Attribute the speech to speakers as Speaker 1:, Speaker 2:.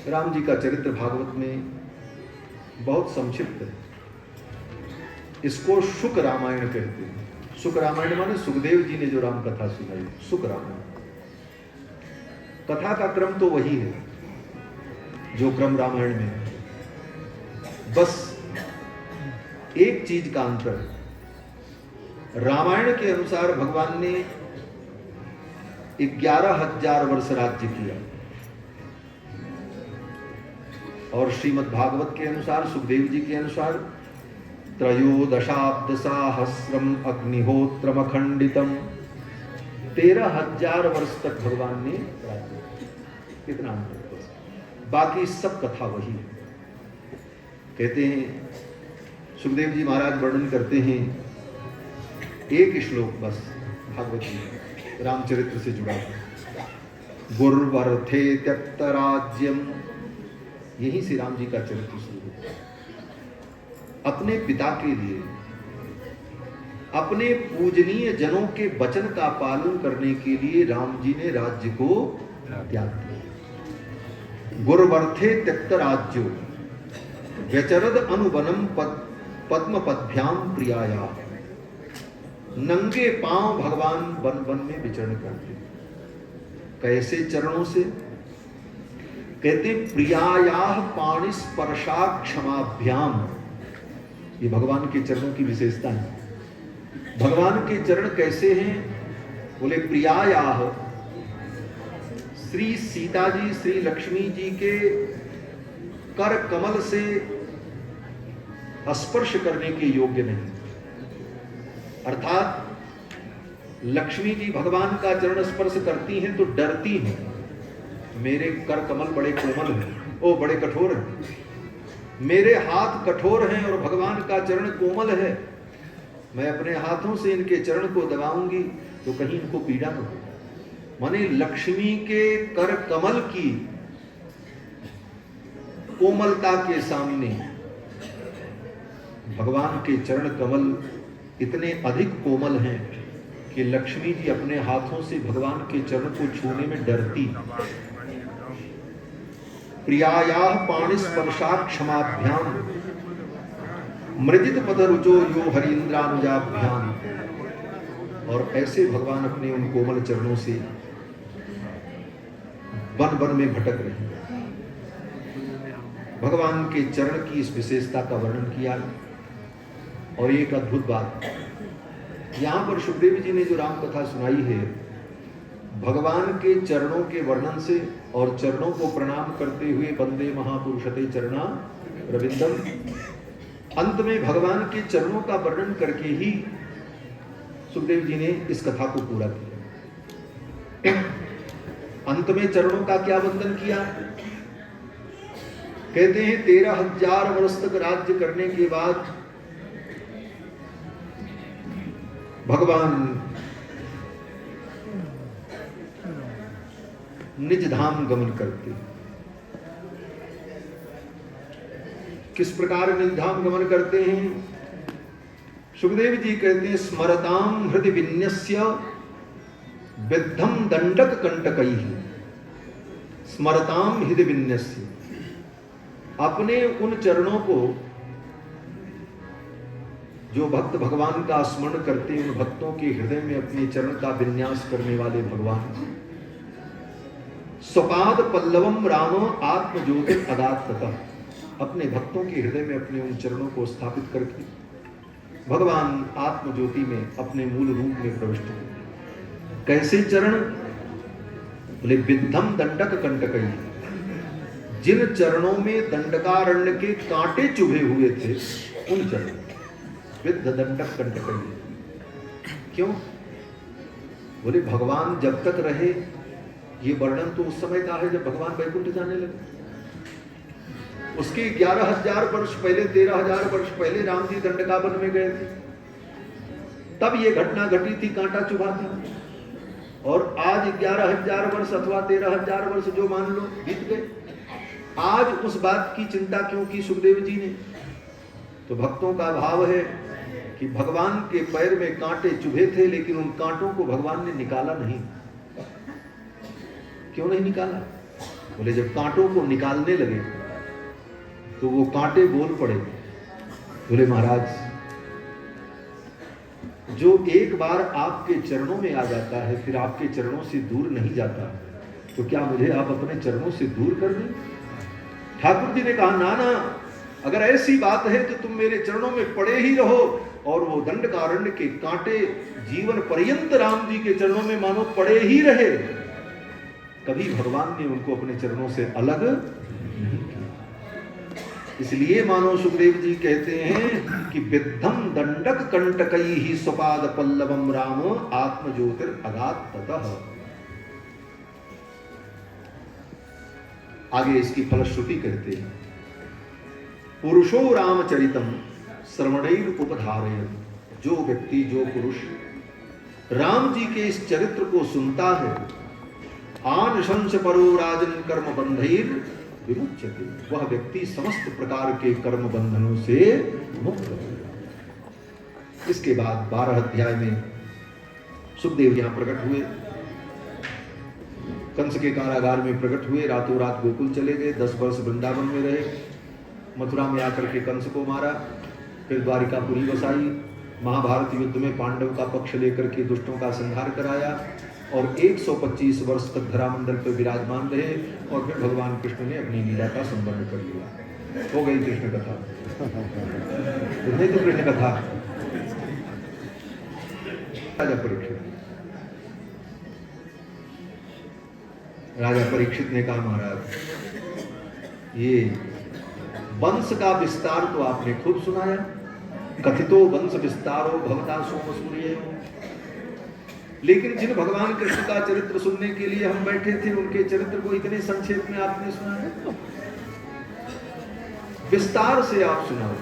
Speaker 1: राम जी का चरित्र भागवत में बहुत संक्षिप्त है। इसको शुक रामायण कहते हैं। शुक रामायण माने सुखदेव जी ने जो राम कथा सुनाई, शुक रामायण। कथा का क्रम तो वही है जो क्रम रामायण में है, बस एक चीज का अंतर है। रामायण के अनुसार भगवान ने 11,000 वर्ष राज्य किया और श्रीमद् भागवत के अनुसार, सुखदेव जी के अनुसार, त्रयोदशाब्द सहस्रम अग्निहोत्रम अखंडितम, 13,000 वर्ष तक भगवान ने राज्य किया। कितना अंतर है। बाकी सब कथा वही है। कहते हैं सुखदेव जी महाराज वर्णन करते हैं एक श्लोक बस भागवत में रामचरित्र से जुड़ा है। गुर्वर्थे त्यक्त राज्यम, यहीं से राम जी का चरित्र शुरू होता है। अपने पिता के लिए, अपने पूजनीय जनों के वचन का पालन करने के लिए राम जी ने राज्य को त्याग दिया। गुर्वर्थे त्यक्त राज्यो व्यचरद अनुवनम पद्म पद्भ्याम प्रियाया, नंगे पांव भगवान वन वन में विचरण करते। कैसे चरणों से? कहते प्रियायाह पाणि स्पर्शा क्षमाभ्याम। ये भगवान के चरणों की विशेषता है। भगवान के चरण कैसे हैं? बोले प्रियायाह, श्री सीता जी, श्री लक्ष्मी जी के कर कमल से स्पर्श करने के योग्य नहीं। अर्थात लक्ष्मी जी भगवान का चरण स्पर्श करती हैं तो डरती हैं, मेरे कर कमल बड़े कोमल हैं, ओ बड़े कठोर हैं, मेरे हाथ कठोर हैं और भगवान का चरण कोमल है, मैं अपने हाथों से इनके चरण को दबाऊंगी तो कहीं इनको पीड़ा न हो। माने लक्ष्मी के कर कमल की कोमलता के सामने भगवान के चरण कमल इतने अधिक कोमल हैं कि लक्ष्मी जी अपने हाथों से भगवान के चरण को छूने में डरती। प्रियायाह पाणि स्पर्शा क्षमाभ्याम मृजित पद रुचो यो हरीन्द्रानुजाभ्याम। और ऐसे भगवान अपने उन कोमल चरणों से वन वन में भटक रहे हैं। भगवान के चरण की इस विशेषता का वर्णन किया। और एक अद्भुत बात, यहां पर सुखदेव जी ने जो राम कथा सुनाई है, भगवान के चरणों के वर्णन से और चरणों को प्रणाम करते हुए वंदे महापुरुषते चरणा रविंदम, अंत में भगवान के चरणों का वर्णन करके ही सुखदेव जी ने इस कथा को पूरा किया। अंत में चरणों का क्या वंदन किया? कहते हैं 13,000 वर्ष तक राज्य करने के बाद भगवान निज धाम गमन करते। किस प्रकार निज धाम गमन करते हैं? सुखदेव जी कहते हैं स्मरताम हृदय विन्यस्य विद्धम दंडक कंटकैः। स्मरताम हृदय विन्यस्य, अपने उन चरणों को, जो भक्त भगवान का स्मरण करते हैं, उन भक्तों के हृदय में अपने चरण का विन्यास करने वाले भगवान, स्वपाद पल्लवम राम आत्मज्योति अदात्ततः, अपने भक्तों के हृदय में अपने उन चरणों को स्थापित करके भगवान आत्मज्योति में अपने मूल रूप में प्रविष्ट हुए। कैसे चरण? बोले विद्धम दंडक कंटकैः, जिन चरणों में दंडकारण्य के कांटे चुभे हुए थे उन चरणों, विद्ध दंडक कंटकैः। क्यों? बोले भगवान जब तक रहे, ये वर्णन तो उस समय का है जब भगवान वैकुंठ जाने लगे। उसके 11,000 वर्ष पहले, 13,000 वर्ष पहले राम जी दंडकावन में गए थे, तब ये घटना घटी थी, कांटा चुभा था। और आज 11,000 वर्ष अथवा 13,000 वर्ष जो मान लो बीत गए, आज उस बात की चिंता क्यों की सुखदेव जी ने? तो भक्तों का भाव है कि भगवान के पैर में कांटे चुभे थे, लेकिन उन कांटों को भगवान ने निकाला नहीं। क्यों नहीं निकाला? बोले जब कांटों को निकालने लगे तो वो कांटे बोल पड़े। बोले महाराज, जो एक बार आपके चरणों में आ जाता है फिर आपके चरणों से दूर नहीं जाता, तो क्या मुझे आप अपने चरणों से दूर कर दें? ठाकुर जी ने कहा, ना ना, अगर ऐसी बात है तो तुम मेरे चरणों में पड़े ही रहो। और वो दंडकारण्य के कांटे जीवन पर्यंत राम जी के चरणों में मानो पड़े ही रहे। कभी भगवान ने उनको अपने चरणों से अलग नहीं किया। इसलिए मानो सुखदेव जी कहते हैं कि विद्धम दंडक कंटकई ही स्वपाद पल्लवम राम आत्म ज्योतिर अगात ततः। आगे इसकी फलश्रुति कहते हैं, पुरुषो रामचरितम श्रवणैर उपधारयन्। जो व्यक्ति, जो पुरुष राम जी के इस चरित्र को सुनता है, आन शंस परो राजन कर्म बंधैर विमुच्यते, वह व्यक्ति समस्त प्रकार के कर्म बंधनों से मुक्त हो। इसके बाद 12 अध्याय में सुखदेव यहां प्रकट हुए, कंस के कारागार में प्रकट हुए, रातों रात गोकुल चले गए, 10 वर्ष वृंदावन में रहे, मथुरा में आकर के कंस को मारा, फिर द्वारिकापुरी बसाई, महाभारत युद्ध में पांडव का पक्ष लेकर के दुष्टों का संहार कराया और 125 वर्ष तक धरामंडल पर विराजमान रहे। और फिर भगवान कृष्ण ने अपनी लीला का संबंध कर लिया। हो गई कृष्ण कथा। नहीं तो कृष्ण कथा। राजा परीक्षित ने कहा, महाराज ये वंश का विस्तार तो आपने खुद सुनाया, कथितो वंश विस्तारो भवता सोम सूर्य, लेकिन जिन भगवान कृष्ण का चरित्र सुनने के लिए हम बैठे थे उनके चरित्र को इतने संक्षेप में आपने सुनाया, विस्तार से आप सुनाओ।